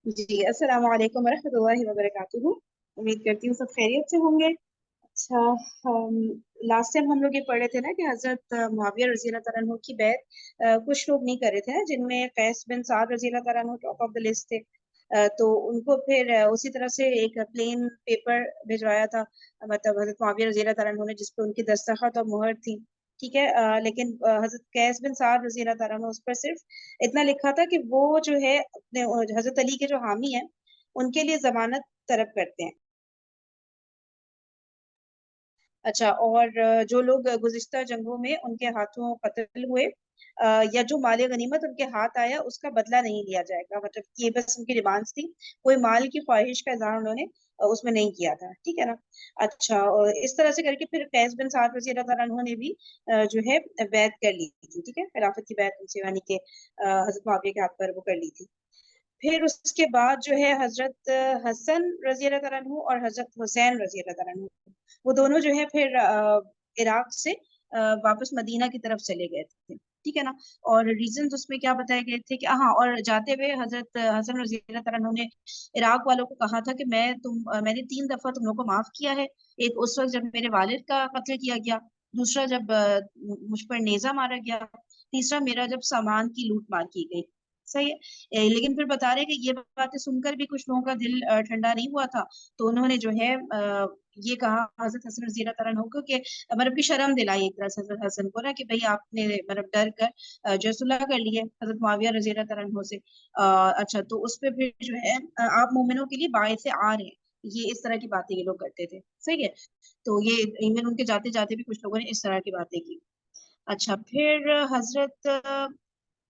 जी, अस्सलाम वालेकुम वरहमतुल्लाहि वबरकातुहू। उम्मीद करती हूँ सब खैरियत से होंगे। अच्छा, हम लास्ट टाइम हम लोग ये पढ़ रहे थे ना कि हजरत मुआविया रजी अल्लाह तआला अन्हु की बैत कुछ लोग नहीं कर रहे थे, जिनमें कैस बिन साद रजी अल्लाह तआला अन्हु टॉप ऑफ द लिस्ट थे। तो उनको फिर उसी तरह से एक प्लेन पेपर भिजवाया था, मतलब हजरत मुआविया रजी अल्लाह तआला अन्हु ने, जिसपे उनकी दस्तखत और मुहर थी। ठीक है, लेकिन हजरत कैस बिन साद रजी अल्लाह तआला अन्हु उस पर सिर्फ इतना लिखा था कि वो जो है अपने हजरत अली के जो हामी हैं उनके लिए जमानत तलब करते हैं। अच्छा, और जो लोग गुज़िश्ता जंगों में उनके हाथों कत्ल हुए, या जो माल गनीमत उनके हाथ आया उसका बदला नहीं लिया जाएगा, मतलब ये बस उनकी डिमांड्स थी। कोई माल की ख्वाहिश का इज़हार उन्होंने उसमें नहीं किया था, ठीक है ना। अच्छा, और इस तरह से करके फिर कैस बिन साद रज़ी अल्लाह तआला अन्हु ने भी जो है बैत कर ली थी, ठीक है, खिलाफत की बैत उनसे, यानी कि हज़रत मुआविया के हाथ पर वो कर ली थी। फिर उसके बाद जो है हजरत हसन रजी अल्लाह तआला अन्हु और हजरत हुसैन रजी अल्लाह तआला अन्हु, वो दोनों जो है फिर इराक से वापस मदीना की तरफ चले गए थे, ठीक है ना। और रीजंस उसमें क्या बताए गए थे कि हाँ, और जाते हुए हजरत हसन रजी अल्लाह तआला अन्हु ने इराक वालों को कहा था कि मैंने 3 दफा तुम लोगों को माफ किया है। एक उस वक्त जब मेरे वालिद का कत्ल किया गया, दूसरा जब मुझ पर नेजा मारा गया, तीसरा मेरा जब सामान की लूट मार की गई। सही है। लेकिन फिर बता रहे कि ये बातें सुनकर भी कुछ लोगों का दिल ठंडा नहीं हुआ था। तो उन्होंने जो है ये कहा हजरत हसन रजी अल्लाह तआला अन्हु को कि मतलब की शर्म दिलाई एक तरह से हजरत हसन को ना, कि भाई आपने मतलब डर कर जो है सुलह कर ली है हजरत मुआविया रजी अल्लाह तआला अन्हु से। अच्छा, तो उस पे फिर जो है आप मोमिनों के लिए बायसे से आ रहे हैं, ये इस तरह की बातें ये लोग करते थे। सही है। तो ये इवन उनके जाते जाते भी कुछ लोगों ने इस तरह की बातें की। अच्छा, फिर हजरत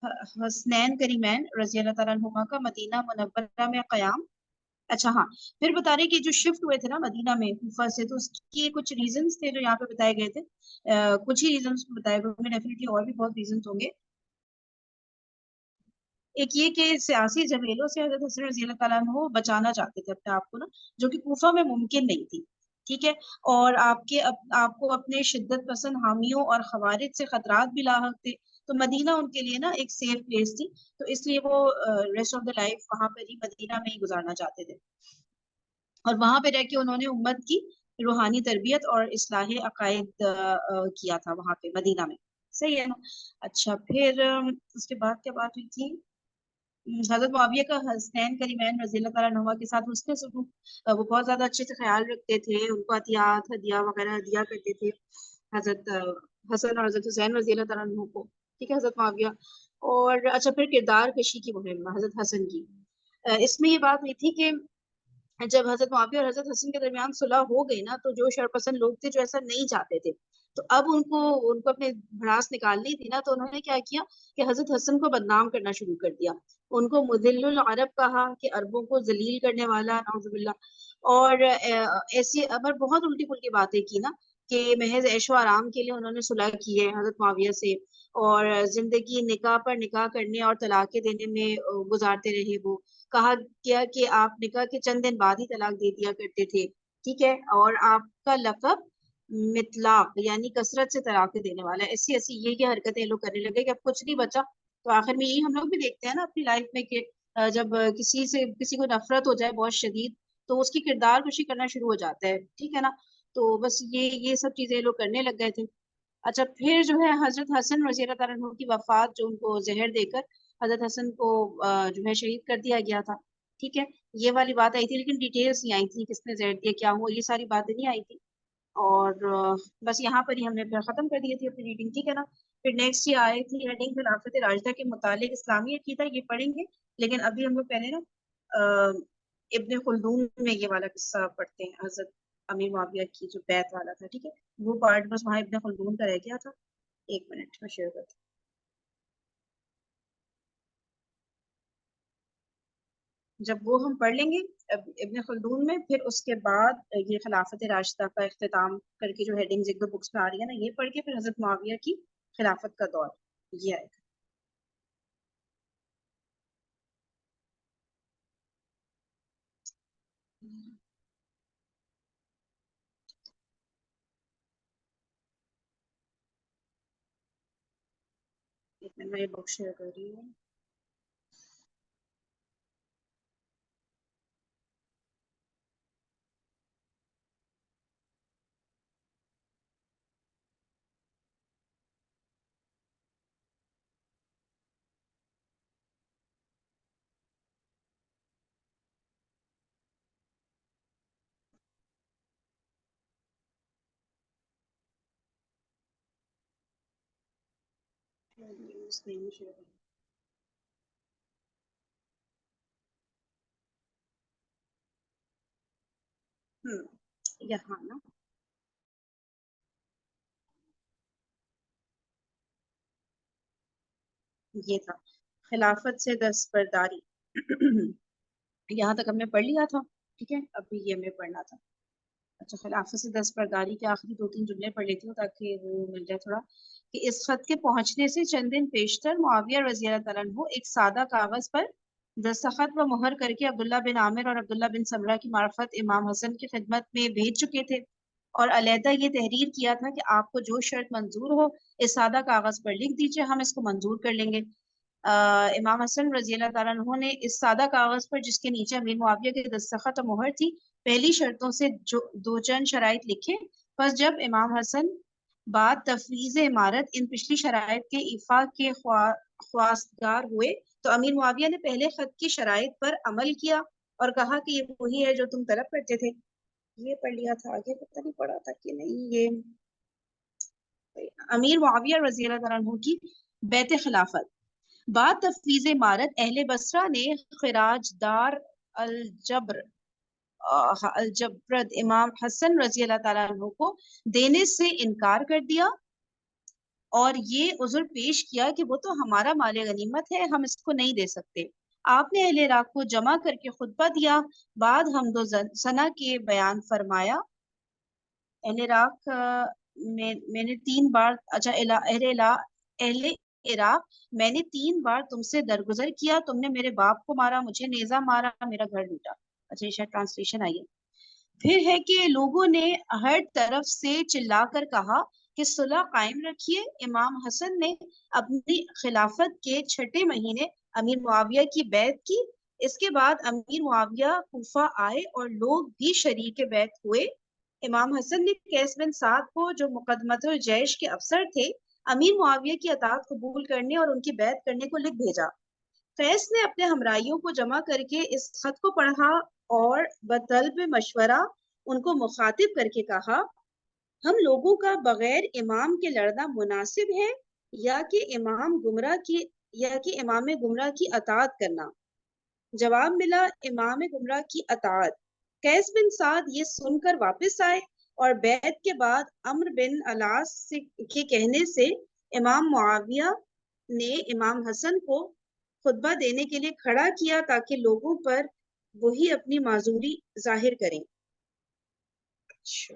हसनैन करीमैन रजी अल्लाह तआला अन्हुमा का मदीना मुनव्वरा में कयाम। अच्छा, हाँ, फिर बता रहे कि जो शिफ्ट हुए थे ना मदीना में कूफा से, तो उसके कुछ रीजंस थे जो यहाँ पे बताए गए थे। कुछ ही रीजंस बताए गए होंगे, डेफिनेटली और भी बहुत रीजंस होंगे। एक ये कि सियासी झमेलों से हजरत हसन रजी अल्लाह तआला अन्हु बचाना चाहते थे अपने आप को ना, जो कि कूफा में मुमकिन नहीं थी। ठीक है। और आपको अपने शिद्दत पसंद हामियों और खवारिज से खतरात भी लाहक थे। तो मदीना उनके लिए ना एक सेफ प्लेस थी। तो इसलिए वो रेस्ट ऑफ द लाइफ वहां पर ही मदीना में ही गुजारना चाहते थे। और वहां पे रह के उन्होंने उम्मत की रूहानी तरबियत और इस्लाह अकायद किया था वहां पे मदीना में। सही है ना। अच्छा, फिर उसके बाद क्या बात हुई थी। हजरत मुआविया का हसनैन करीमैन रज़ियल्लाहु तआला अन्हुमा के साथ हुस्न सलूक, वो बहुत ज्यादा अच्छे से ख्याल रखते थे, उनको अतियात हदिया वगैरह दिया करते थे हजरत हसन और हजरत हुसैन रज़ियल्लाहु तआला अन्हु को। ठीक है, हजरत मुआविया। और अच्छा, फिर किरदार कशी की मुहिम हजरत हसन की। इसमें ये बात हुई थी कि जब हजरत मुआविया और हजरत हसन के दरमियान सुलह हो गई ना, तो जो शरपसंद लोग थे जो ऐसा नहीं चाहते थे, तो अब उनको उनको अपने भड़ास निकालनी थी ना, तो उन्होंने क्या किया कि हजरत हसन को बदनाम करना शुरू कर दिया। उनको मुदिल्लुल अरब कहा, कि अरबों को जलील करने वाला, नाउजुबिल्लाह। और ऐसी अबर बहुत उल्टी पुल्टी बातें की ना, कि महज ऐशो आराम के लिए उन्होंने सुलह की है हजरत मुआविया से। और जिंदगी निकाह पर निकाह करने और तलाके देने में गुजारते रहे वो। कहा गया कि आप निकाह के चंद दिन बाद ही तलाक दे दिया करते थे। ठीक है। और आपका लक़ब मितलाक, यानी कसरत से तलाक देने वाला है। ऐसी ऐसी ये हरकतें ये लोग करने लगे कि अब कुछ नहीं बचा। तो आखिर में यही हम लोग भी देखते हैं ना अपनी लाइफ में, कि जब किसी से किसी को नफरत हो जाए बहुत शदीद, तो उसकी किरदार कुशी करना शुरू हो जाता है। ठीक है ना। तो बस ये सब चीजें ये लोग करने लग गए थे। अच्छा, फिर जो है हजरत हसन रजी अल्लाह तआला अन्हु की वफात, जो उनको जहर देकर हजरत हसन को जो है शहीद कर दिया गया था। ठीक है। ये वाली बात आई थी, लेकिन डिटेल्स नहीं आई थी, किसने जहर दिया, क्या हुआ, ये सारी बातें नहीं आई थी। और बस यहाँ पर ही हमने फिर खत्म कर दी थी अपनी रीडिंग। ठीक है ना। फिर नेक्स्ट ये आई थी हेडिंग खिलाफत राशिदा के मुतालिक इस्लामी अकीदा, ये पढ़ेंगे। लेकिन अभी हम लोग पहले ना इब्ने खुल्दून में ये वाला किस्सा पढ़ते हैं, हजरत अमीर मुआविया की जो बैत वाला था। ठीक है। वो पार्ट बस वहाँ इब्ने खुल्दून का रह गया था। एक मिनट में शेयर करती हूँ। जब वो हम पढ़ लेंगे इब्ने खुल्दून में, फिर उसके बाद ये खिलाफत राशिदा का इख्तिताम करके जो हेडिंग्स एक दो बुक्स में आ रही है ना, ये पढ़ के फिर हजरत मुआविया की खिलाफत का दौर, ये आएगा। एक मिनट में ये बुक शेयर कर रही हूँ। यहाँ ना ये था खिलाफत से दस्तबरदारी। यहाँ तक हमने पढ़ लिया था, ठीक है, अभी ये हमें पढ़ना था। अच्छा, खिलाफत से दस्तबरदारी के आखिरी दो तीन जुमले पढ़ लेती हूँ ताकि वो मिल जाए थोड़ा। कि इस खत के पहुंचने से चंद दिन पेशतर मुआविया रजी अल्लाह तआला अन्हु एक सादा कागज पर दस्तखत व मुहर करके अब्दुल्ला बिन आमिर और अब्दुल्ला बिन समरा की मार्फत इमाम हसन की खिदमत में भेज चुके थे, और अलहदा ये तहरीर किया था कि आपको जो शर्त मंजूर हो इस सादा कागज पर लिख दीजिए, हम इसको मंजूर कर लेंगे। इमाम हसन रजी अल्लाह तआला अन्हु ने इस सादा कागज पर, जिसके नीचे अमीर मुआविया के दस्तखत और मुहर थी, पहली शर्तों से जो दो चंद शराइत लिखे। बस जब इमाम हसन बाद तफवीज इमारत इन पिछली शराइत के इफा के ख्वास्तगार हुए, तो अमीर मुआविया ने पहले खत की शराइत पर अमल किया और कहा कि ये वही है जो तुम तलब करते थे। ये पढ़ लिया था, आगे पता नहीं पढ़ा था कि नहीं। ये अमीर मुआविया रजी अल्लाह तआला अन्हु की बैत खिलाफत। बाद तफवीज इमारत अहले बसरा ने खिराजदार अल जबरद इमाम हसन रजी अल्लाह तआला अन्हु को देने से इनकार कर दिया और ये उज़्र पेश किया कि वो तो हमारा माले गनीमत है, हम इसको नहीं दे सकते। आपने अहले इराक को जमा करके खुतबा दिया, बाद हम दो सना के बयान फरमाया। अहले इराक मैंने तीन बार, अच्छा अहले इराक, मैंने 3 बार तुमसे दरगुजर किया, तुमने मेरे बाप को मारा, मुझे नेजा मारा, मेरा घर लूटा। अच्छा, ये शायद ट्रांसलेशन आई है। फिर है कि लोगों ने हर तरफ से चिल्लाकर कहा कि सुलह कायम रखिए। इमाम हसन ने अपनी खिलाफत के छठे महीने अमीर मुआविया की बैत की। इसके बाद अमीर मुआविया कूफा आए और लोग भी शरीक बैत हुए। इमाम हसन ने कैस बिन साद को, जो मुकदमतुल जैश के अफसर थे, अमीर मुआविया की अतात कबूल करने और उनकी बैत करने को लिख भेजा। कैस ने अपने हमराइयों को जमा करके इस खत को पढ़ा और बतलब मशवरा उनको मुखातिब करके कहा, हम लोगों का बगैर इमाम के लड़ना मुनासिब है या कि इमाम गुमराह की अतात करना। जवाब मिला, इमाम गुमराह की अतात। कैस बिन साद ये सुनकर वापस आए और बैत के बाद अम्र बिन अलास के कहने से इमाम मुआविया ने इमाम हसन को खुतबा देने के लिए खड़ा किया ताकि लोगों पर वही अपनी माजूरी जाहिर करें। अच्छा,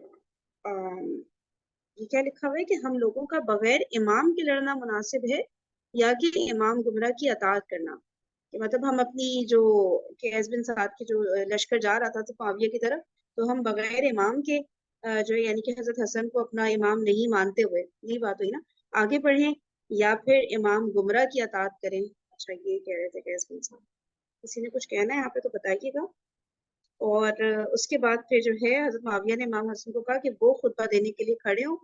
ये क्या लिखा हुआ है कि हम लोगों का बगैर इमाम के लड़ना मुनासिब है या कि इमाम गुमराह की अतात करना। कि मतलब हम अपनी जो कैस बिन साद की जो लश्कर जा रहा था तो मुआविया की तरफ, तो हम बगैर इमाम के जो है यानी कि हजरत हसन को अपना इमाम नहीं मानते हुए, यही बात हुई ना, आगे बढ़े या फिर इमाम गुमराह की अतात करें। अच्छा, ये कह रहे थे कैस बिन साद। किसी ने कुछ कहना है यहाँ पे तो बताइएगा। और उसके बाद फिर जो है हजरत मुआविया ने इमाम हसन को कहा कि वो खुतबा देने के लिए खड़े हों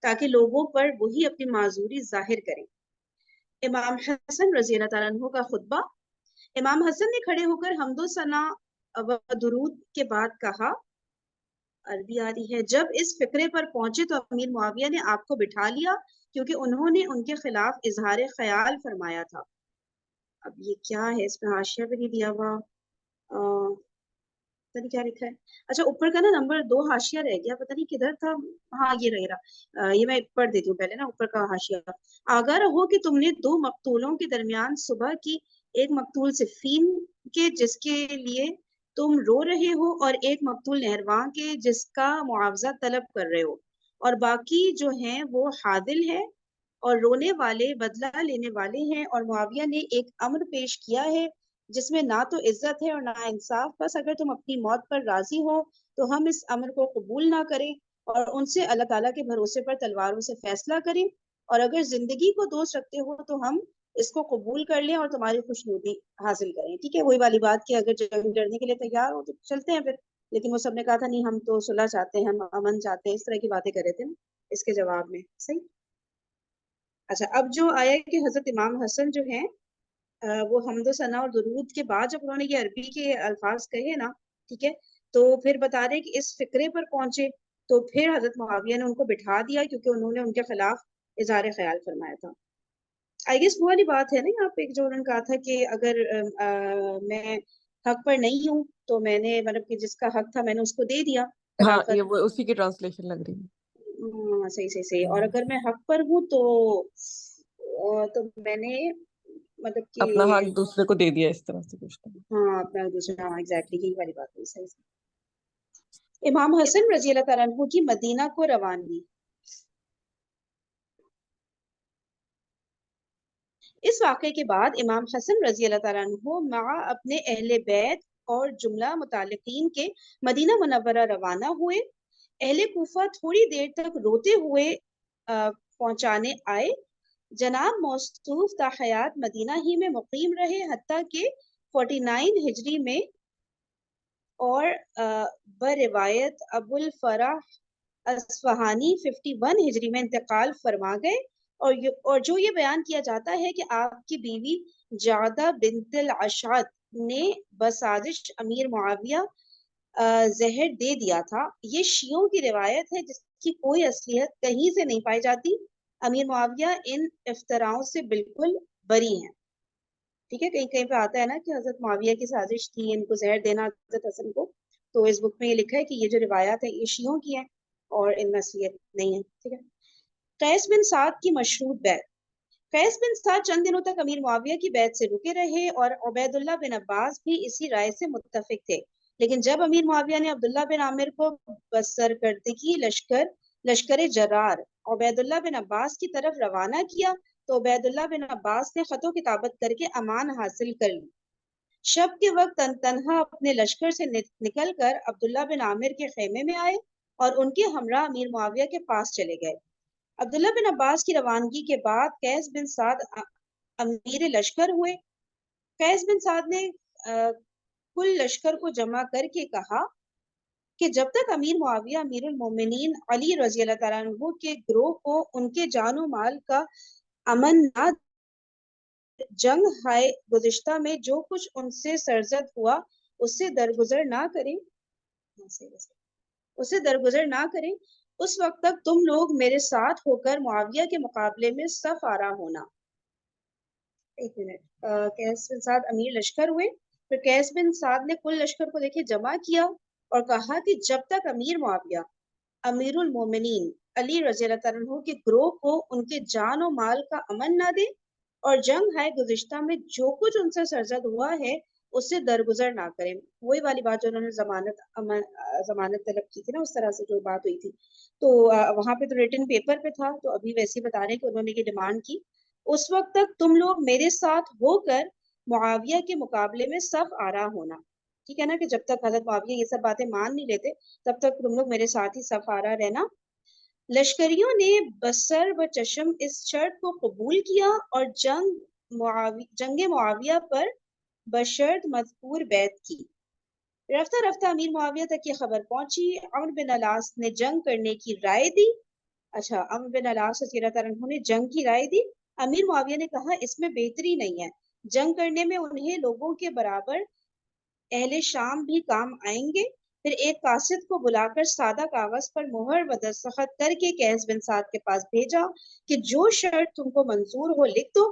ताकि लोगों पर वही अपनी माजूरी जाहिर करें। इमाम हसन रजी अल्लाह तआला अन्हु का खुतबा। इमाम हसन ने खड़े होकर हम्दो सना व दुरूद के बाद कहा, अरबी आ रही है, जब इस फिक्रे पर पहुंचे तो अमीर मुआविया ने आपको बिठा लिया क्योंकि उन्होंने उनके खिलाफ इजहार ख्याल फरमाया था। अब ये क्या है, इसमें हाशिया भी नहीं दिया हुआ, पता नहीं क्या लिखा है। अच्छा, ऊपर का ना नंबर 2 हाशिया रह गया, पता नहीं किधर था। हाँ, ये रह रहा। ये मैं पढ़ देती हूँ पहले ना, ऊपर का हाशिया। आगाह रहो कि तुमने 2 मकतूलों के दरमियान सुबह की एक मकतूल सिफ़ीन के जिसके लिए तुम रो रहे हो और एक मकतूल नहरवां के जिसका मुआवजा तलब कर रहे हो, और बाकी जो हैं वो हादिल है और रोने वाले बदला लेने वाले हैं। और मुआविया ने एक अम्र पेश किया है जिसमें ना तो इज्जत है और ना इंसाफ। बस अगर तुम अपनी मौत पर राजी हो तो हम इस अम्र को कबूल ना करें और उनसे अल्लाह ताला के भरोसे पर तलवारों से फैसला करें, और अगर जिंदगी को दोस्त रखते हो तो हम इसको कबूल कर लें और तुम्हारी खुशनुदी हासिल करें। ठीक है, वही वाली बात कि अगर जंग लड़ने के लिए तैयार हो तो चलते हैं फिर। लेकिन वो सबने कहा था नहीं, हम तो सुलह चाहते हैं, हम अमन चाहते हैं, इस तरह की बातें कर रहे थे ना इसके जवाब में। सही। अच्छा, अब जो आया है कि हजरत इमाम हसन जो है वो हम्दो सना और दुरूद के बाद जब उन्होंने ये अरबी के अल्फाज कहे ना, ठीक है, तो फिर बता रहे कि इस फिक्रे पर पहुंचे तो फिर हजरत मुआविया ने उनको बिठा दिया क्योंकि उन्होंने उनके खिलाफ इजहार ख्याल फरमाया था। आई गेस वो वाली बात है ना यहाँ पे जो उन्होंने कहा था कि अगर मैं हक पर नहीं हूँ तो मैंने मतलब कि जिसका हक था मैंने उसको दे दिया हाँ, ये खिलाफत। वो उसी की ट्रांसलेशन लग रही है। सही सही सही। और हम्म। अगर मैं हक पर हूँ तो मैंने मतलब कि अपना हक दूसरे को दे दिया, इस तरह से कुछ तो। हाँ अपना दूसरा, हाँ एग्जैक्टली यही वाली बात हुई, सही सही। इमाम हसन रजी अल्लाह तआला अन्हु की मदीना को रवानगी। इस वाक़े के बाद इमाम हसन रजी अल्लाह तआला अन्हु मआ अपने अहले बैत और जुमला मुतालिकीन के मदीना मुनव्वरा रवाना हुए। अहले कूफा थोड़ी देर तक रोते हुए पहुंचाने आए। जनाब मौसूफ ता हयात मदीना ही में मुकीम रहे हत्ता के 49 हिजरी में और बरिवायत अबुल फराह अस्फहानी 51 हिजरी में इंतकाल फरमा गए। और जो ये बयान किया जाता है कि आपकी बीवी जादा बिनतल अशाद ने बसाजिश अमीर मुआविया जहर दे दिया था, ये शियों की रिवायत है जिसकी कोई असलियत कहीं से नहीं पाई जाती। अमीर मुआविया इन इफ्तराओं से बिल्कुल बरी हैं। ठीक है, कहीं कहीं पे आता है ना कि हजरत मुआविया की साजिश थी इनको जहर देना हजरत हसन को। तो इस बुक में ये लिखा है कि ये जो रिवायात है ये शियों की है और इनमें असलियत नहीं है। ठीक है। कैस बिन साद की मशरूत बैत। कैस बिन साद चंद दिनों तक अमीर मुआविया की बैत से रुके रहे और उबैदुल्लाह बिन अब्बास भी इसी राय से मुत्तफिक थे। लेकिन जब अमीर मुआविया ने अब्दुल्ला बिन आमिर को बसरकर्दगी लश्कर जरार उबैदुल्लाह बिन अब्बास की तरफ रवाना किया तो उबैदुल्लाह बिन अब्बास ने खतो किताबत करके अमान हासिल कर ली। शब के वक्त तनहा अपने लश्कर से निकल कर अब्दुल्ला बिन आमिर के खेमे में आए और उनके हमरा अमीर मुआविया के पास चले गए। अब्दुल्ला बिन अब्बास की रवानगी के बाद कैस बिन साद अमीर लश्कर हुए। कैस बिन साद ने कुल लश्कर को जमा करके कहा कि जब तक अमीर मुआविया अमीरुल मोमिनीन अली रजी अल्लाह तआला अन्हु के ग्रोह को उनके जानो माल का अमन ना जंग हाय गुज़िश्ता में जो कुछ उनसे सरजद हुआ उससे दरगुजर ना करें उससे दरगुजर ना करें, उस वक्त तक तुम लोग मेरे साथ होकर मुआविया के मुकाबले में सफ आरा होना। एक मिनट। कैस बिन साद अमीर लश्कर हुए, फिर कैस बिन साद ने कुल लश्कर को देखे जमा किया और कहा कि जब तक अमीर मुआविया अमीरुल मोमिनीन अली रज़ी अल्लाह तआला अन्हु के ग्रोह को उनके जान और माल का अमन ना दे और जंग है गुज़िश्ता में जो कुछ उनसे सरजद हुआ है उससे दरगुजर ना करें। वही वाली बात जो उन्होंने जमानत तलब की थी ना, उस तरह से जो बात हुई थी। तो वहां पे तो रिटन पेपर पे था, तो अभी वैसे ही बता रहे हैं कि उन्होंने ये डिमांड की, उस वक्त तक तुम लोग मेरे साथ होकर मुआविया के मुकाबले में सफ आरा होना। ठीक है ना, कि जब तक हजरत मुआविया ये सब बातें मान नहीं लेते तब तक तुम लोग मेरे साथ ही सफ आरा रहना। लश्करियों ने बसर व चशम इस शर्त को कबूल किया और जंग मुआविया पर बशर्त मज़कूर बैत की। रफ्ता रफ्ता अमीर मुआविया तक ये खबर पहुंची। अम्र बिन अलास ने जंग करने की राय दी। अच्छा, अम्र बिन अलास ने जंग की राय दी। अमीर मुआविया ने कहा इसमें बेहतरी नहीं है, जंग करने में उन्हें लोगों के बराबर अहले शाम भी काम आएंगे। फिर एक कासिद को बुलाकर सादा कागज पर मोहर व दस्तखत करके कैस बिन साद के पास भेजा कि जो शर्त तुमको मंजूर हो लिख दो।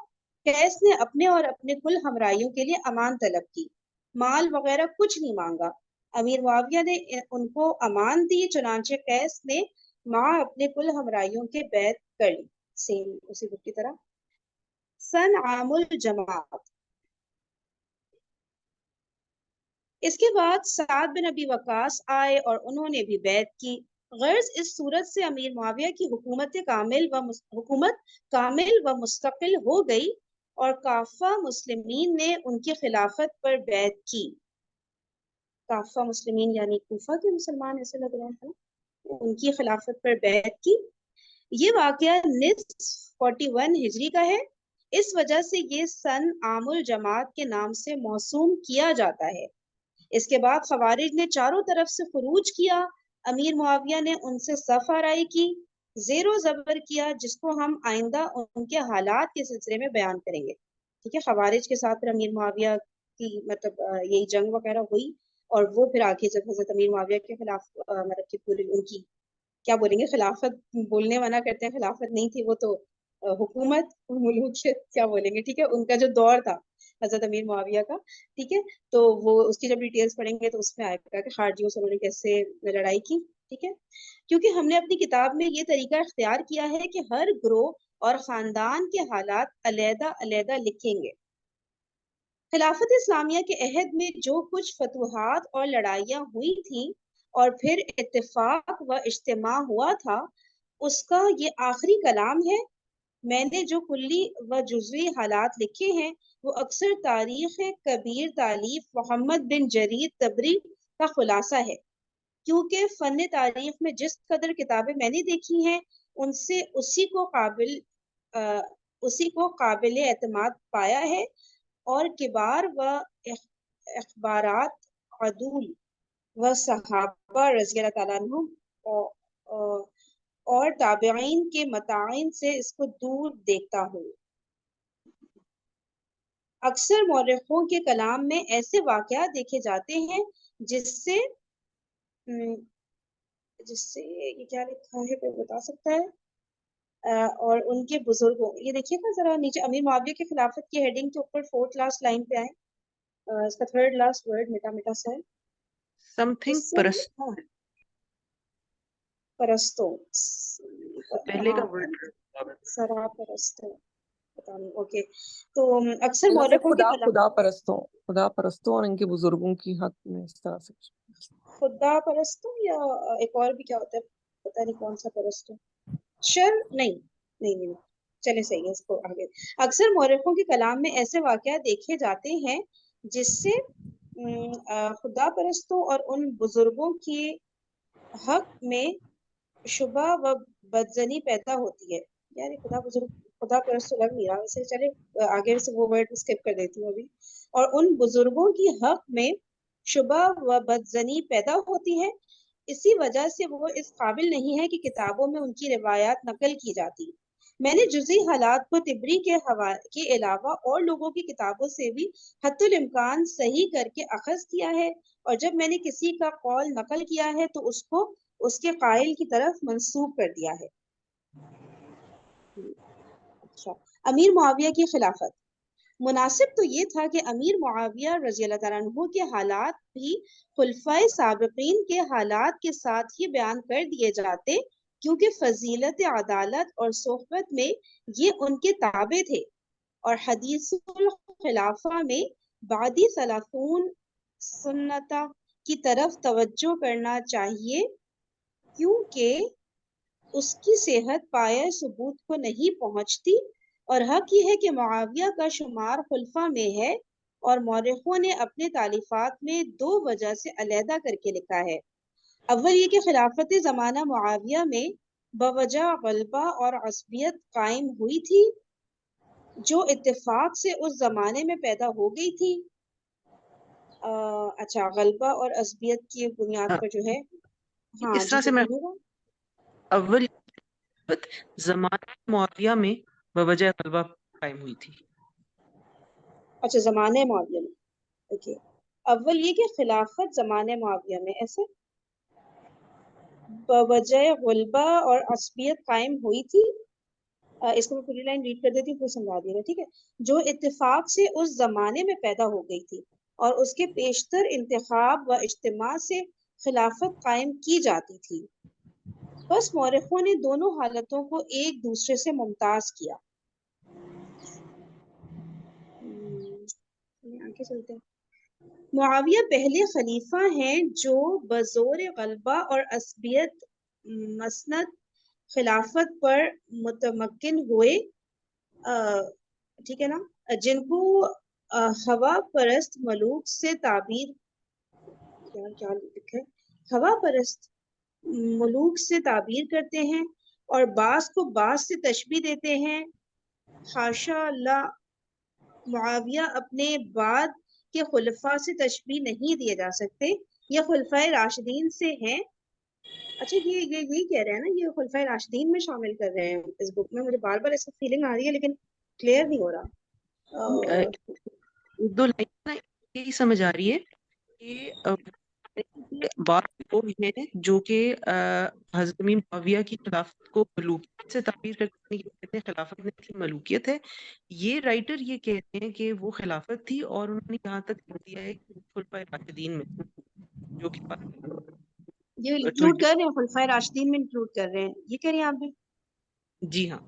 कैस ने अपने और अपने कुल हमराइयों के लिए अमान तलब की, माल वगैरह कुछ नहीं मांगा। अमीर मुआविया ने उनको अमान दी, चुनांचे कैस ने मां अपने कुल हमराइयों के बैत कर ली। सेम उसी बुक की तरह। सन आमुल जमात। इसके बाद साद बिन अबी वकास आए और उन्होंने भी बैत की। गर्ज इस सूरत से अमीर मुआविया की हुकूमत कामिल व मुस्तकिल हो गई और काफा मुस्लिमीन ने उनकी खिलाफत पर बैत की। काफा मुस्लिमीन यानी कूफा के मुसलमान ऐसे लग रहे हैं, उनकी खिलाफत पर बैत की। ये वाकया निस्फ 41 हिजरी का है। इस वजह से ये सन आमुल जमात के नाम से मौसूम किया जाता है। इसके बाद खवारिज ने चारों तरफ से खुरूज किया। अमीर मुआविया ने उनसे सफ आराई की, जेरो जबर किया, जिसको हम आइंदा उनके हालात के सिलसिले में बयान करेंगे। ठीक है, खवारिज के साथ फिर अमीर मुआविया की मतलब यही जंग वगैरह हुई और वो फिर आगे जब हजरत अमीर मुआविया के खिलाफ मतलब की पूरी उनकी क्या बोलेंगे खिलाफत बोलने मना करते हैं, खिलाफत नहीं थी वो तो हुकूमत, मुलूकियत क्या बोलेंगे, ठीक है, उनका जो दौर था हजरत अमीर मुआविया का, ठीक है, तो वो उसकी जब डिटेल्स पढ़ेंगे तो उसमें आएगा कि खारजियों से उन्होंने कैसे लड़ाई की, ठीक है। क्योंकि हमने अपनी किताब में ये तरीका इख्तियार किया है कि हर ग्रोह और खानदान के हालात अलहदा अलहदा लिखेंगे। खिलाफत इस्लामिया के अहद में जो कुछ फतूहात और लड़ाइयाँ हुई थी और फिर इत्तेफाक व इज्तिमा हुआ था, उसका ये आखिरी कलाम है। मैंने जो कुल्ली व जुज़वी हालात लिखे हैं वो अक्सर तारीख कबीर तालीफ मोहम्मद बिन जरीर तबरी का खुलासा है। क्योंकि फन तारीख में जिस कदर किताबें मैंने देखी हैं उनसे उसी को काबिल एतमाद पाया है, और किबार व अखबारात अदूल व सहाबा रज़ी अल्लाह तआला अन्हुम और ताबईन के मताइन से इसको दूर देखता हूँ। अक्सर मौरखों के कलाम में ऐसे वाक़यात देखे जाते हैं जिससे जिससे ये क्या लिखा है कोई बता सकता है? और उनके बुजुर्गों, ये देखिएगा जरा नीचे, अमीर मुआविया की खिलाफत की हेडिंग के ऊपर फोर्थ लास्ट लाइन पे आए, इसका थर्ड लास्ट वर्ड मिटा मिटा सा है, समथिंग इससे हाँ, परस्तों, पहले का हाँ, वर्ड सरा परस्तों, पता नहीं, ओके। तो अक्सर मतलब मौरखों के कलाम खुदा परस्तों और इनके बुजुर्गों की हक में इस तरह से। खुदा परस्तों या एक और भी क्या होता है, पता नहीं कौन सा परस्तों, शर नहीं, नहीं नहीं, चले सही है, इसको आगे। अक्सर मौरखों के कलाम में ऐसे वाक़यात देखे जाते हैं जिससे खुदा परस्तों और उन बुजुर्गों के हक में शुबा व बदजनी पैदा होती है। यार ये खुदा परस्त तो लग नहीं रहा वैसे, चले आगे से वो वर्ड स्किप कर देती हूँ अभी। और उन बुजुर्गों की हक में शुबा व बदजनी पैदा होती है, इसी वजह से वो इस काबिल नहीं है कि किताबों में उनकी रिवायात नकल की जाती। मैंने जुज़ी हालात को तिबरी के अलावा और लोगों की किताबों से भी हत्तुल इम्कान सही करके अखज़ किया है, और जब मैंने किसी का कौल नकल किया है तो उसको उसके कायल की तरफ मंसूब कर दिया है। अच्छा, अमीर मुआविया की खिलाफत। मुनासिब तो ये था कि अमीर मुआविया रज़ी अल्लाह तआला अन्हु के हालात भी खुलफाए साबिकीन के हालात के साथ ही बयान कर दिए जाते, क्योंकि फजीलत अदालत और सोहबत में ये उनके ताबे थे। और हदीसुल खिलाफा में बादी सलासून सुन्नता की तरफ तवज्जो करना चाहिए, क्योंकि उसकी सेहत पाया सबूत को नहीं पहुंचती। और हक ये है कि मुआविया का शुमार खुलफा में है, और मौरखों ने अपने तालीफात में दो वजह से अलहदा करके लिखा है। अव्वल ये कि खिलाफत ज़माना मुआविया में बवजह गलबा और असबियत कायम हुई थी, जो इत्तेफाक से उस जमाने में पैदा हो गई थी। अच्छा, गलबा और असबियत की बुनियाद पर जो है, हाँ इस जी तरह से मैं बोलिएगा। अव्वल ज़माने मुआविया में बवजह गलबा कायम हुई थी। अच्छा, जमाने मुआविया में, ओके। अव्वल ये कि खिलाफत जमाने मुआविया में ऐसे बवजह गुलबा और असबियत कायम हुई थी। इसको मैं पूरी लाइन रीड कर देती हूँ, फिर समझा दिएगा, ठीक है। जो इत्तेफाक से उस जमाने में पैदा हो गई थी और उसके पेशतर इंतखाब व इज्तिमा से खिलाफत कायम की जाती थी। बस मौरखों ने दोनों हालतों को एक दूसरे से मुमताज किया। आगे चलते हैं। मुआविया पहले खलीफा हैं जो बज़ोर गलबा और असबियत मसनद खिलाफत पर मुतमक्किन हुए, ठीक है ना, जिनको हवा परस्त मलूक से ताबीर, क्या लिखा है, हवा परस्त मलूक से ताबीर करते हैं और बास को बास से तशबीह देते हैं। हाशा अल्लाह, मुआविया अपने बाद के खुलफा से तशबीह नहीं दिए जा सकते, ये खुलफाए राशिदीन से हैं। अच्छा, ये यही कह रहे हैं ना, ये खुलफाए राशिदीन में शामिल कर रहे हैं इस बुक में। मुझे बार बार ऐसा फीलिंग आ रही है लेकिन क्लियर नहीं हो रहा। दो लाइन ना यही समझ आ रही है कि یہ بات وہ ہے جو کہ حضرت امیر معاویہ کی خلافت کو ملوکیت سے تعبیر کرنے کی کہتے ہیں خلافت میں اصلی ملوکیت ہے. یہ رائٹر یہ کہتے ہیں کہ وہ خلافت تھی، اور انہوں نے یہاں تک کہہ دیا ہے کہ خلفائے راشدین میں جو کہ یہ انکلوڈ کر رہے ہیں، خلفائے راشدین میں انکلوڈ کر رہے ہیں، یہ کہہ رہے ہیں آپ بھی؟ جی ہاں.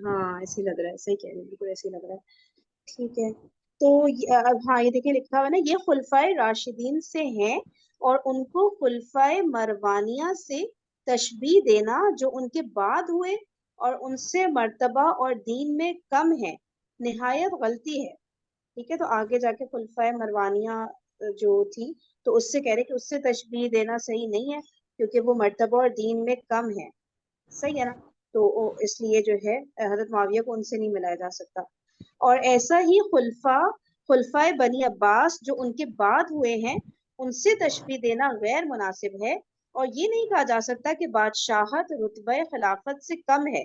ہاں ایسے ہی لگ رہا ہے، صحیح کہہ رہے ہیں، بالکل ایسے ہی لگ رہا ہے. ٹھیک ہے، تو اب ہاں یہ دیکھیں لکھا ہوا ہے نا، یہ خلفائے راشدین سے ہیں اور ان کو خلفائے مروانیہ سے تشبیہ دینا جو ان کے بعد ہوئے اور ان سے مرتبہ اور دین میں کم ہے نہایت غلطی ہے. ٹھیک ہے، تو آگے جا کے خلفائے مروانیہ جو تھی تو اس سے کہہ رہے کہ اس سے تشبیہ دینا صحیح نہیں ہے کیونکہ وہ مرتبہ اور دین میں کم ہے. صحیح ہے نا؟ تو اس لیے جو ہے حضرت معاویہ کو ان سے نہیں ملایا جا سکتا. اور ایسا ہی خلفائے بنی عباس جو ان کے بعد ہوئے ہیں ان سے تشبیہ دینا غیر مناسب ہے، اور یہ نہیں کہا جا سکتا کہ بادشاہت رتبہ خلافت سے کم ہے.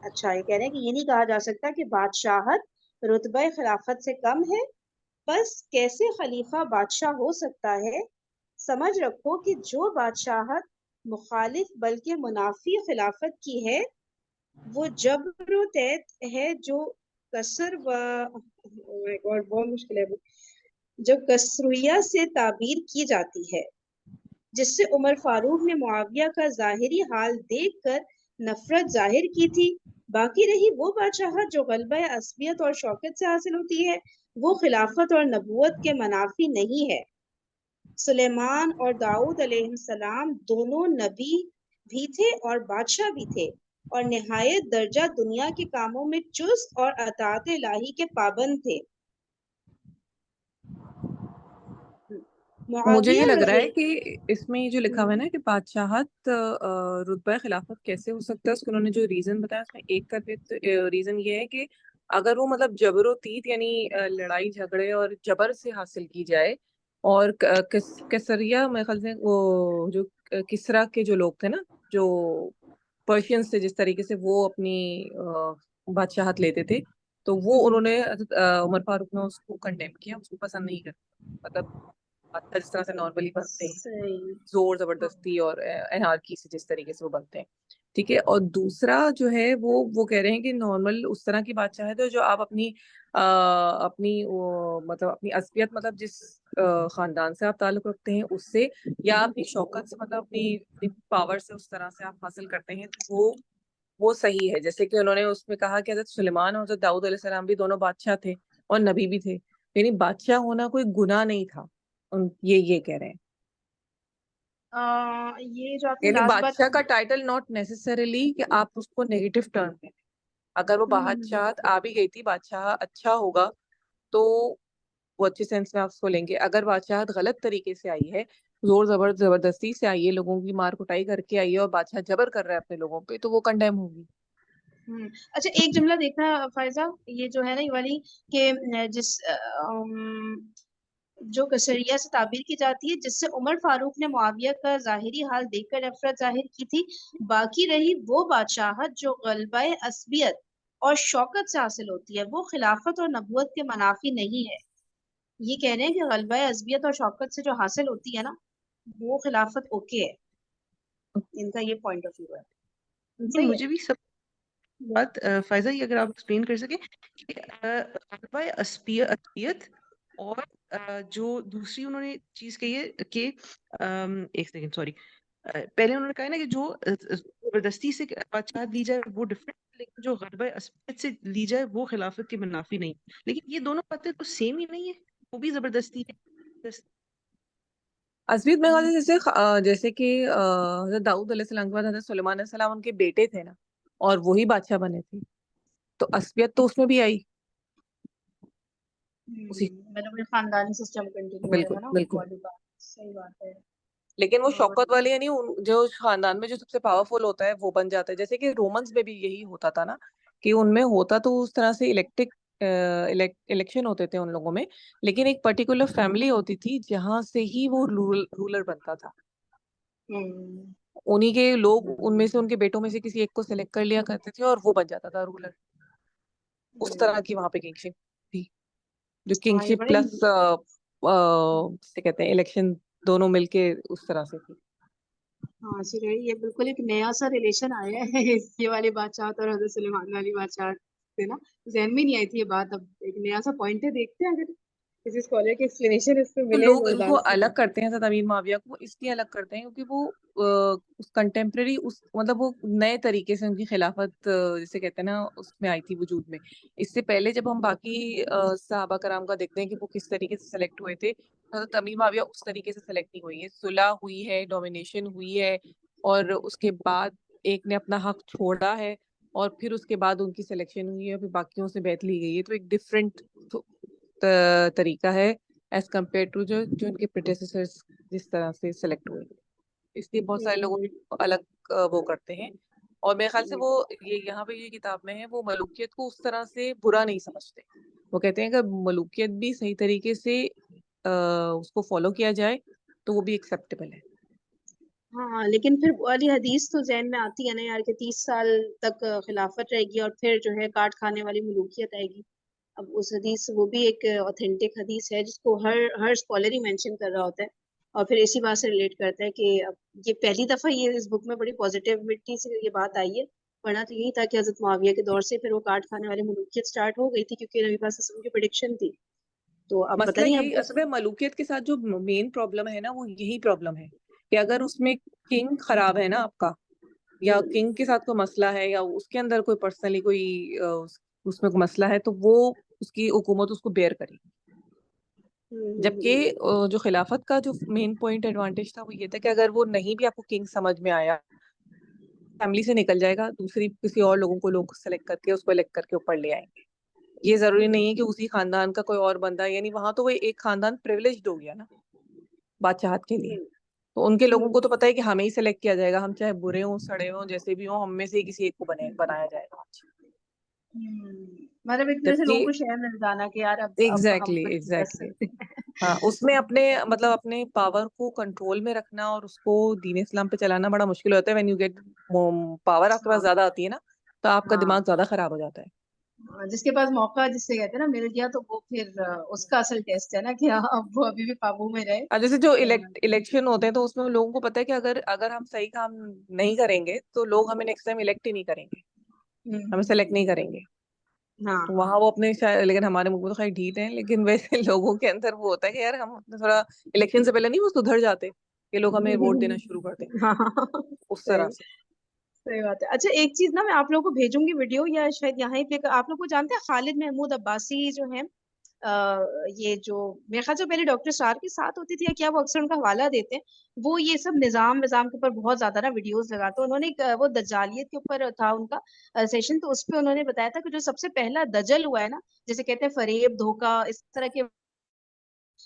اچھا، یہ کہہ رہے ہیں کہ یہ نہیں کہا جا سکتا کہ بادشاہت رتبہ خلافت سے کم ہے. بس کیسے خلیفہ بادشاہ ہو سکتا ہے؟ سمجھ رکھو کہ جو بادشاہت مخالف بلکہ منافی خلافت کی ہے وہ جبر و تیت ہے، جو کسر و oh my God، بہت مشکل ہے وہ، جو کسرویہ سے تعبیر کی جاتی ہے، جس سے عمر فاروق نے معاویہ کا ظاہری حال دیکھ کر نفرت ظاہر کی تھی. باقی رہی وہ بادشاہت جو غلبہ عصبیت اور شوکت سے حاصل ہوتی ہے، وہ خلافت اور نبوت کے منافی نہیں ہے. سلیمان اور داؤد علیہ السلام دونوں نبی بھی تھے اور بادشاہ بھی تھے، اور نہایت درجہ دنیا کے کاموں میں چست اور اطاعت الہی کے پابند تھے. مجھے یہ معاویہ لگ رہا رضی ہے کہ اس میں یہ جو لکھا ہوا ہے نا کہ بادشاہت رتبہ خلافت کیسے ہو سکتا ہے، اس کو انہوں نے جو ریزن بتایا اس میں ایک کا ریزن یہ ہے کہ اگر وہ مطلب جبر و تیت یعنی لڑائی جھگڑے اور جبر سے حاصل کی جائے، اور کسریا میرے خیال سے وہ جو کسرا کے جو لوگ تھے نا، جو پرشینس تھے، جس طریقے سے وہ اپنی بادشاہت لیتے تھے، تو وہ انہوں نے عمر فاروق نے اس کو کنڈیم کیا، اس کو پسند نہیں کرتا. مطلب بادشاہ جس طرح سے نارملی بنتے ہیں، صحیح. زور زبردستی اور انارکی سے جس طریقے سے وہ بنتے ہیں. ٹھیک ہے، اور دوسرا جو ہے وہ کہہ رہے ہیں کہ نارمل اس طرح کی بادشاہت ہے جو آپ اپنی مطلب اپنی عصبیت، مطلب جس خاندان سے آپ تعلق رکھتے ہیں اس سے، یا اپنی شوکت سے، مطلب اپنی پاور سے اس طرح سے آپ حاصل کرتے ہیں، تو وہ صحیح ہے. جیسے کہ انہوں نے اس میں کہا کہ حضرت سلیمان اور حضرت داؤد علیہ السلام بھی دونوں بادشاہ تھے اور نبی بھی تھے، یعنی بادشاہ ہونا کوئی گناہ نہیں تھا. یہ کہہ رہے ہیں، یہ جو آپ نے یعنی لاسٹ بات بادشاہ کا ٹائٹل ناٹ نیسسریلی کہ آپ اس کو نیگیٹو ٹرم میں، اگر وہ بادشاہت آ بھی گئی تھی، بادشاہ اچھا ہوگا تو وہ اچھے سینس میں آپ اس کو لیں گے. اگر بادشاہت غلط طریقے سے آئی ہے، زور زبردستی سے آئی ہے، لوگوں کی مار کٹائی کر کے آئی ہے، اور بادشاہ جبر کر رہا ہے اپنے لوگوں پہ، تو وہ کنڈیم ہوگی. اچھا ایک جملہ دیکھنا فائزہ، یہ جو ہے نا یہ والی کہ جس جو کسریہ سے تعبیر کی جاتی ہے، جس سے عمر فاروق نے معاویہ کا ظاہری حال دیکھ کر نفرت ظاہر کی تھی. باقی رہی وہ بادشاہت جو غلبہ عصبیت اور شوکت سے حاصل ہوتی ہے، وہ خلافت اور نبوت کے منافی نہیں ہے. یہ کہہ رہے ہیں کہ غلبہ عصبیت اور شوکت سے جو حاصل ہوتی ہے نا، وہ خلافت اوکے ہے. ان کا یہ پوائنٹ آف ویو ہے. صحیح ہے. مجھے بھی سب بات فائزہ یہ اگر آپ ایکسپلین کر سکیں کہ غلبہ عصبیت اور جو دوسری انہوں نے چیز کہی ہے کہ ایک سیکنڈ سوری، پہلے انہوں نے کہا ہے نا کہ جو زبردستی سے بادشاہت لی جائے وہ ڈفرینٹ، لیکن جو غلبہ عصبیت سے لی جائے وہ خلافت کے منافی نہیں. لیکن یہ دونوں باتیں تو سیم ہی نہیں ہے، وہ بھی زبردستی ہے. عصبیت میں جیسے کہ حضرت داؤد علیہ السلام کے بعد حضرت سلیمان علیہ السلام ان کے بیٹے تھے نا، اور وہی بادشاہ بنے تھے، تو عصبیت تو اس میں بھی آئی. مطلب خاندانی سسٹم کنٹینیو بالکل ہے نا، بالکل. والی بات. صحیح بات ہے. لیکن وہ اور شوکت والے، یعنی جو خاندان میں جو سب سے پاورفل ہوتا ہے وہ بن جاتا ہے. جیسے کہ رومنس میں بھی یہی ہوتا تھا نا، کہ ان میں ہوتا تو اس طرح سے الیکشن ہوتے تھے ان لوگوں میں، لیکن ایک پرٹیکولر فیملی ہوتی تھی جہاں سے ہی وہ رولر بنتا تھا. انہی کے لوگ ان میں سے، ان کے بیٹوں میں سے کسی ایک کو سلیکٹ کر لیا کرتے تھے اور وہ بن جاتا تھا رولر. اس طرح کی وہاں پہ کنگشپ تھی، جو ہاں یہ کنگشپ بڑے پلس سے کہتے ہیں الیکشن دونوں مل کے اس طرح سے تھی. ہاں چلیے یہ بالکل ایک نیا سا ریلیشن آیا ہے یہ والی بادشاہت اور حضرت سلیمان والی بادشاہت سے نا, ذہن میں نہیں آئی تھی یہ بات, اب ایک نیا سا پوائنٹ ہے, دیکھتے ہیں اگر کسی اسکالر کی ایکسپلینیشن اس پہ تو ملے لوگ تو ان کو ڈال کے. الگ کرتے ہیں حضرت امیر معاویہ کو, اس لیے الگ کرتے ہیں کیونکہ وہ کنٹمپریری مطلب وہ نئے طریقے سے ان کی خلافت جسے کہتے ہیں نا اس میں آئی تھی وجود میں. اس سے پہلے جب ہم باقی صحابہ کرام کا دیکھتے ہیں کہ وہ کس طریقے سے سلیکٹ ہوئے تھے, حضرت امیر معاویہ اس طریقے سے سلیکٹ نہیں ہوئی ہے. صلح ہوئی ہے, ڈومینیشن ہوئی ہے, اور اس کے بعد ایک نے اپنا حق چھوڑا ہے, اور پھر اس کے بعد ان کی سلیکشن ہوئی ہے, پھر باقیوں سے بیعت لی گئی ہے. تو ایک ڈفرینٹ طریقہ ہے ایز کمپیئر ٹو جو ان کے پریڈیسیسرز جس طرح سے سلیکٹ ہوئے. اس لیے بہت سارے لوگوں الگ وہ کرتے ہیں. اور میرے خیال سے وہ یہاں پہ یہ کتاب میں ہے, وہ ملوکیت کو اس طرح سے برا نہیں سمجھتے. وہ کہتے ہیں کہ ملوکیت بھی صحیح طریقے سے اس کو فالو کیا جائے تو وہ بھی ایکسیپٹیبل ہے. ہاں لیکن پھر والی حدیث تو ذہن میں آتی ہے نا یار کہ 30 سال تک خلافت رہے گی اور پھر جو ہے کاٹ کھانے والی ملوکیت آئے گی. اب اس حدیث وہ بھی ایک اوتھینٹک حدیث ہے جس کو ہر اسکالر ہی مینشن کر رہا ہوتا ہے, اور پھر اسی بات سے ریلیٹ کرتا ہے کہ اب یہ پہلی دفعہ یہ اس بک میں بڑی پازیٹیوٹی سے یہ بات آئی ہے, ورنہ تو یہی تھا کہ حضرت معاویہ کے دور سے پھر وہ کاٹ کھانے والی ملوکیت سٹارٹ ہو گئی تھی کیونکہ نبی پاک صلی اللہ علیہ وسلم کی پریڈکشن تھی. تو اب پتہ مسئلہ نہیں یہی اب اصل میں ملوکیت کے ساتھ جو مین پرابلم ہے نا وہ یہی پرابلم ہے کہ اگر اس میں کنگ خراب ہے نا آپ کا, یا کنگ کے ساتھ کوئی مسئلہ ہے, یا اس کے اندر کوئی پرسنلی کوئی اس میں کوئی مسئلہ ہے, تو وہ اس کی حکومت اس کو بیئر کرے گی. جبکہ جو خلافت کا جو مین پوائنٹ ایڈوانٹیج تھا وہ یہ تھا کہ اگر وہ نہیں بھی آپ کو کنگ سمجھ میں آیا, فیملی سے نکل جائے گا, دوسری کسی اور لوگوں کو لوگ سلیکٹ کر کے اس کو الیکٹ کر کے اوپر لے آئیں گے. یہ ضروری نہیں ہے کہ اسی خاندان کا کوئی اور بندہ, یعنی وہاں تو وہ ایک خاندان پریویلیجڈ ہو گیا نا بادشاہت کے لیے. تو ان کے لوگوں کو تو پتا ہے کہ ہمیں ہی سلیکٹ کیا جائے گا, ہم چاہے برے ہوں سڑے ہوں جیسے بھی ہوں, ہم میں سے کسی ایک کو بنایا جائے گا. مطلب ایک طرح سے لوگوں جبکہ کو شہر مل جانا کہ یار اب ہم کچھ نہیں کر ایگزیکٹلی سکتے. ہاں, اس میں اپنے مطلب اپنے پاور کو کنٹرول میں رکھنا اور اس کو دین اسلام پہ چلانا بڑا مشکل ہوتا ہے. وین یو گیٹ پاور آپ کے پاس زیادہ آتی ہے نا, تو آپ کا دماغ زیادہ خراب ہو جاتا ہے. جس کے پاس موقع جس سے کہتے ہیں نا مل گیا, تو وہ پھر اس کا اصل ٹیسٹ ہے نا کہ ہاں وہ ابھی بھی قابو میں رہے. جیسے جو الیکشن ہوتے ہیں تو اس میں لوگوں کو پتا ہے کہ اگر ہم صحیح کام نہیں کریں گے تو لوگ ہمیں نیکسٹ ٹائم الیکٹ ہی نہیں کریں گے, ہمیں سلیکٹ نہیں کریں گے. تو وہاں وہ اپنے لیکن ہمارے ملک میں تو خیر ڈھیٹ ہیں, لیکن ویسے لوگوں کے اندر وہ ہوتا ہے کہ یار ہم تھوڑا الیکشن سے پہلے نہیں وہ سدھر جاتے کہ لوگ ہمیں ووٹ دینا شروع کر دیں اس طرح سے. صحیح بات ہے. اچھا ایک چیز نا میں آپ لوگوں کو بھیجوں گی ویڈیو, یا شاید یہاں پہ آپ لوگ کو جانتے ہیں خالد محمود عباسی جو ہیں, یہ جو میرے خیال سے پہلے ڈاکٹر سار کے ساتھ ہوتی تھی یا کیا, وہ اکثر ان کا حوالہ دیتے ہیں. وہ یہ سب نظام کے اوپر بہت زیادہ نا ویڈیوز لگاتے ہیں. انہوں نے وہ دجالیت کے اوپر تھا ان کا سیشن, تو اس پہ انہوں نے بتایا تھا کہ جو سب سے پہلا دجل ہوا ہے نا, جیسے کہتے ہیں فریب دھوکہ اس طرح کے,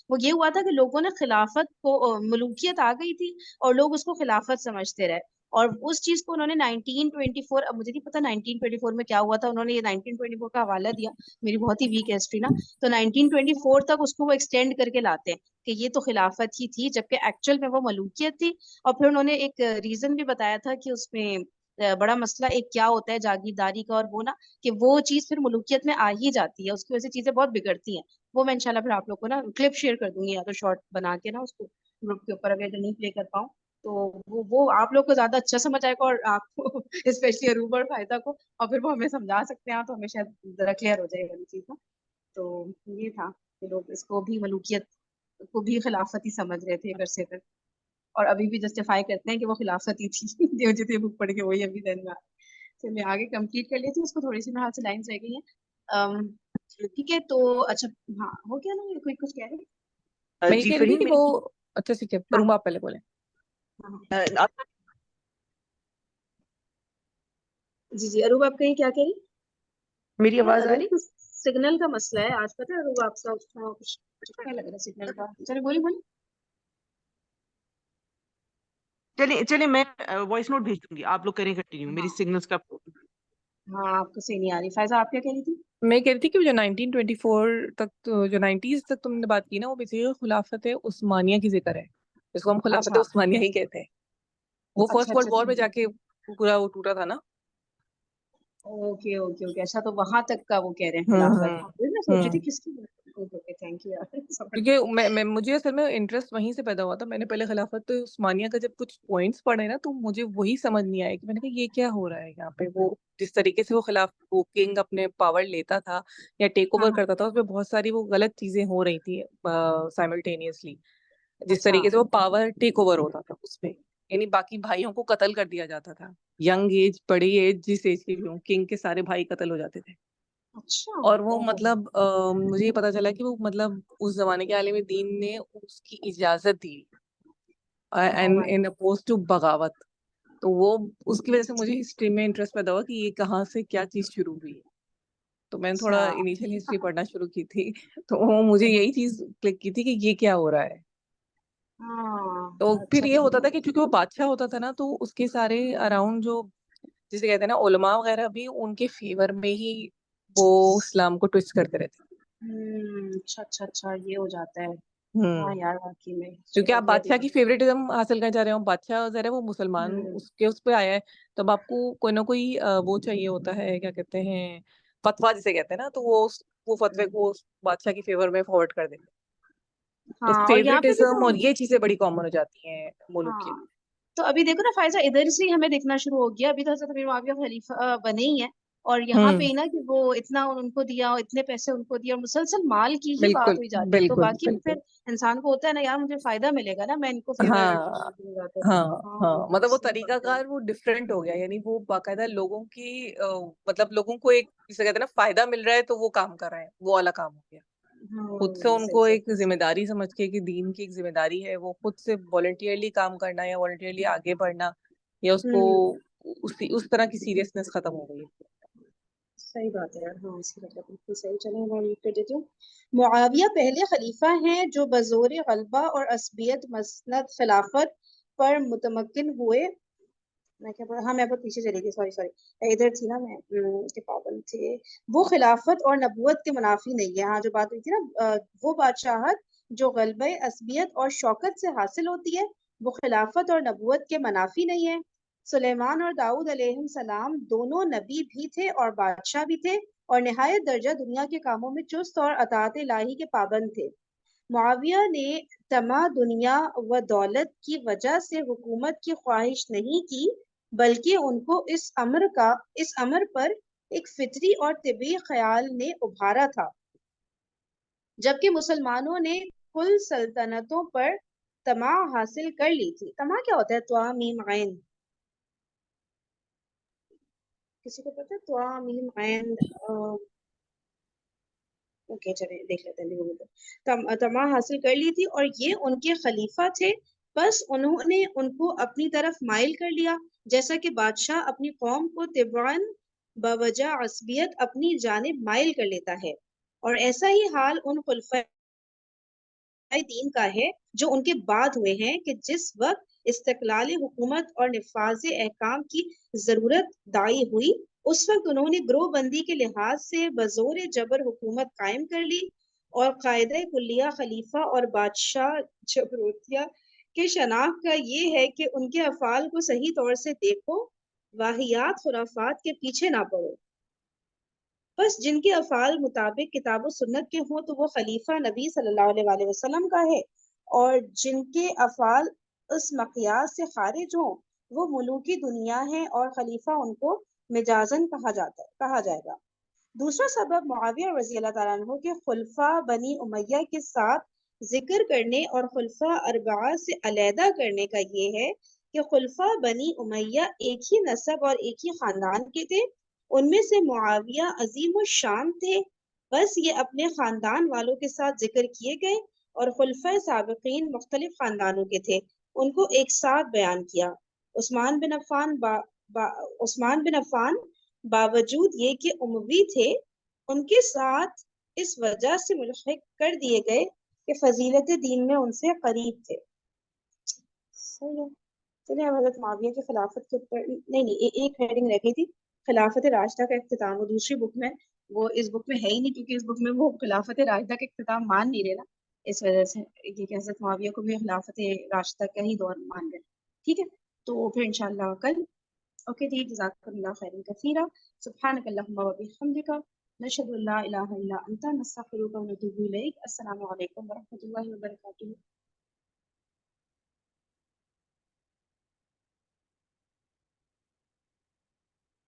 وہ یہ ہوا تھا کہ لوگوں نے خلافت کو ملوکیت آ گئی تھی اور لوگ اس کو خلافت سمجھتے رہے. اور اس چیز کو انہوں نے 1924, اب مجھے نہیں پتا 1924 میں کیا ہوا تھا, انہوں نے یہ 1924 کا حوالہ دیا, میری بہت ہی ویک ہسٹری نا, تو 1924 تک اس کو وہ ایکسٹینڈ کر کے لاتے ہیں کہ یہ تو خلافت ہی تھی, جبکہ ایکچوئل میں وہ ملوکیت تھی. اور پھر انہوں نے ایک ریزن بھی بتایا تھا کہ اس میں بڑا مسئلہ ایک کیا ہوتا ہے جاگیرداری کا, اور وہ نا کہ وہ چیز پھر ملوکیت میں آ ہی جاتی ہے, اس کی وجہ سے چیزیں بہت بگڑتی ہیں. وہ میں انشاءاللہ پھر آپ لوگ کو نا کلپ شیئر کر دوں گی, یا تو شارٹ بنا کے نا اس کو گروپ کے اوپر, اگر نہیں پلے کر پاؤں تو وہ آپ لوگ کو زیادہ اچھا سمجھ آئے گا, اور آپ کو اسپیشلی عروبہ اور فائدہ کو, اور پھر وہ ہمیں سمجھا سکتے ہیں تو ہمیں شاید ذرا کلیئر ہو جائے گا یہ چیز نا. تو یہ تھا کہ لوگ اس کو بھی ملوکیت کو بھی خلافت ہی سمجھ رہے تھے ایک عرصے تک, اور ابھی بھی جسٹیفائی کرتے ہیں کہ وہ خلافت ہی تھی. جتنی بک پڑھ کے وہی ابھی دن میں چلیے آگے کمپلیٹ کر لیتی ہوں اس کو, تھوڑی سی میرے ہاتھ سے لائنس رہ گئی ہیں. ٹھیک ہے تو اچھا ہاں ہو گیا نا, کوئی کچھ کہہ رہے میں یہ کہہ رہی تھی کہ وہ اچھا ٹھیک ہے, روما آپ پہلے بولیں. جی اروب آپ کہیں کیا کہہ رہی؟ میری آواز آ رہی؟ سگنل کا مسئلہ ہے آج, پتہ ہے اروب آپ کا کچھ کیا لگ رہا ہے سگنل کا, چلے بولی. چلے میں وائس نوٹ بھیج دوں گی, آپ لوگ کریں کنٹینیو, میری سگنلز کا. ہاں آپ کو صحیح نہیں آ رہی. فائزہ آپ کیا کہہ رہی تھی؟ میں کہہ رہی تھی کہ جو 1924 تک جو 90s تک تم نے بات کی نا, وہ بیسیکلی خلافت عثمانیہ کی ذکر ہے, جس کو ہم خلافت عثمانیہ ہی کہتے ہیں. وہ فرسٹ ورلڈ وار میں جا کے پورا وہ ٹوٹا تھا نا. اوکے اوکے اوکے, اچھا تو وہاں تک کا وہ کہہ رہے ہیں خلافت. میں سوچ رہی تھی کس کی थैंक यू यार क्योंकि मैं मुझे असल में इंटरेस्ट वहीं से पैदा हुआ था. मैंने पहले खिलाफत उस्मानिया का जब कुछ पॉइंट्स पढ़े ना, तो मुझे वही समझ नहीं आया कि मैंने कहा ये क्या हो रहा है यहाँ पे. वो जिस तरीके से वो किंग अपने पावर लेता था या टेक हाँ ओवर हाँ करता था, उसमें बहुत सारी वो गलत चीजें हो रही थी साइमल्टेनियसली. जिस अच्छा तरीके से वो पावर टेक ओवर होता था उसमें, यानी बाकी भाइयों को कत्ल कर दिया जाता था. यंग एज, बड़ी एज, जिस एज के भी हों, किंग के सारे भाई कत्ल हो जाते थे. अच्छा और वो ओहो मतलब मुझे ये पता चला कि वो मतलब उस जमाने के आलिम दीन ने उसकी इजाजत दी, ओहो एंड भाई इन अपोज टू बगावत. तो वो उसकी वजह से मुझे हिस्ट्री में इंटरेस्ट पैदा हुआ कि ये कहाँ से क्या चीज शुरू हुई. तो मैंने अच्छा थोड़ा इनिशियल हिस्ट्री पढ़ना शुरू की थी. तो मुझे यही चीज क्लिक की थी कि ये क्या हो रहा है. हाँ तो फिर अच्छा ये होता था कि चूंकि वो बादशाह होता था ना, तो उसके सारे अराउंड जो, जिसे कहते हैं ना, उलमा वगैरह भी उनके फेवर में ही वो इस्लाम को ट्विस्ट करते रहते. अच्छा अच्छा ये हो जाता है हाँ हम्म. यार वाकई में क्योंकि चलो आप ये भी बादशाह की फेवरेटिज्म हासिल करना चाह रहे हो, बादशाह जरा वो मुसलमान हम्म उसके उस पे आया है, तब आपको कोई ना कोई वो चाहिए होता है, क्या कहते हैं, फतवा जिसे कहते हैं ना, तो वो फतवे को उस बादशाह की फेवर में फॉरवर्ड कर देते हैं. तो हाँ और यहाँ पे फेवरेटिज्म देखो और ये चीजें बड़ी कॉमन हो जाती हैं मुल्क के. हाँ तो अभी देखो ना फायजा इधर से ही हमें दिखना शुरू हो गया अभी तो हजरत अमीर मुआविया खलीफा बने ही है और यहाँ पे हम्म. ही ना कि वो इतना उनको दिया और इतने पैसे उनको दिया और मुसलसल माल की ही बात बिल्कुल हुई जाती है तो बिल्कुल बाकी बिल्कुल. फिर इंसान को होता है ना यार मुझे फायदा मिलेगा ना मैं इनको फेवर हाँ दूंगा तो हाँ हाँ, हाँ मतलब वो सही बात है तरीकाकार वो डिफरेंट हो गया, यानी वो बाकायदा लोगों की मतलब लोगों को एक, जिसे कहते हैं ना, फायदा मिल रहा है तो वो काम कर रहे हैं, वो वाला काम हो गया. खुद से सही उनको सही एक जिम्मेदारी समझ के कि दीन की एक जिम्मेदारी है, वो खुद से वॉलंटियरली काम करना या वॉलंटियरली आगे बढ़ना, या उसको हम्म उस तरह की सीरियसनेस खत्म हो गई. सही बात है यार हाँ इसकी मतलब बिल्कुल सही चलो मैं रीड कर देती हूँ मुआविया पहले खलीफा हैं जो बजोर गलबा और असबियत मसनद खिलाफत पर मुतमक्किन हुए मैं क्या पढ़ा हाँ मैं बहुत पीछे चली गई सॉरी सॉरी इधर थी ना मैं के पाबंद थे वो खिलाफत और नबूवत के मुनाफी नहीं है हाँ जो बात हुई थी ना वो बादशाहत जो गलबे असबियत और शौकत से हासिल होती है वो खिलाफत और नबूवत के मुनाफी नहीं है सुलेमान और दाऊद अलैहिस्सलाम दोनों नबी भी थे और बादशाह भी थे और निहायत दर्जा दुनिया के कामों में चुस्त और अताअत इलाही के पाबंद थे मुआविया ने तमा दुनिया व दौलत की वजह से हुकूमत की ख्वाहिश नहीं की बल्कि उनको इस अमर पर एक फितरी और तिबी ख्याल ने उभारा था जबकि मुसलमानों ने कुल सल्तनतों पर तमा हासिल कर ली थी तमा क्या होता है त्वा मीम आइन किसी को पता है त्वा मीम आइन ओके चलिए देख लेते हैं धीरे धीरे तमा हासिल कर ली थी और ये उनके खलीफा थे बस उन्होंने उनको अपनी तरफ माइल कर लिया जैसा कि बादशाह अपनी कौम को तिबान बवजह असबियत अपनी जानिब माइल कर लेता है और ऐसा ही हाल उन खुलफा दीन का है जो उनके बाद हुए हैं कि जिस वक्त इस्तकलाल हुकूमत और निफाज अहकाम की जरूरत दाई हुई उस वक्त उन्होंने ग्रोहबंदी के लिहाज से बजोर जबर हुकूमत कायम कर ली और कायदा कुल्लिया खलीफा और बादशाह जबरोतिया के शनाख्त का ये है कि उनके अफाल को सही तौर से देखो वाहियात खुराफात के पीछे ना पड़ो बस जिनके अफाल मुताबिक किताब सुन्नत के हों तो वो खलीफा नबी सल्लल्लाहु अलैहि वसल्लम का है और जिनके अफाल उस मक़यास से खारिज हों वो मुलूकी दुनिया है और खलीफा उनको मिजाजन कहा जाएगा दूसरा सबब मुआविया रजी अल्लाह ताला अन्हु के खुलफा बनी उमैया के साथ जिक्र करने और खुलफा अरबा से अलहदा करने का ये है कि खुलफा बनी उमैया एक ही नस्ब और एक ही खानदान के थे उनमें से मुआविया अजीम शान थे बस ये अपने खानदान वालों के साथ जिक्र किए गए और खुलफा साबिकीन मुख्तलिफ खानदानों के थे उनको एक साथ बयान किया उस्मान बिन अफ़ान उस्मान बिन अफ़ान बावजूद ये कि उमवी थे उनके साथ इस वजह से मुल्हिक कर दिए गए कि फजीलत दीन में उनसे करीब थे सही है चलिए अब हजरत मुआविया की खिलाफत के ऊपर नहीं एक हेडिंग रह गई थी खिलाफत राशिदा का इख्तिताम वो दूसरी बुक में वो इस बुक में है ही नहीं क्योंकि इस बुक में वो खिलाफत राशिदा का इख्तिताम मान नहीं रहे ना इस वजह से ये कि हजरत मुआविया को भी खिलाफत राशिदा का ही दौर मान रहे ठीक है तो फिर इंशाल्लाह कल اوکے جی، جزاکم اللہ خیرا کثیرا، سبحانک اللہم و بحمدک، نشہد ان لا الہ الا انت، نستغفرک و نتوب الیک۔ السلام علیکم ورحمۃ اللہ وبرکاتہ۔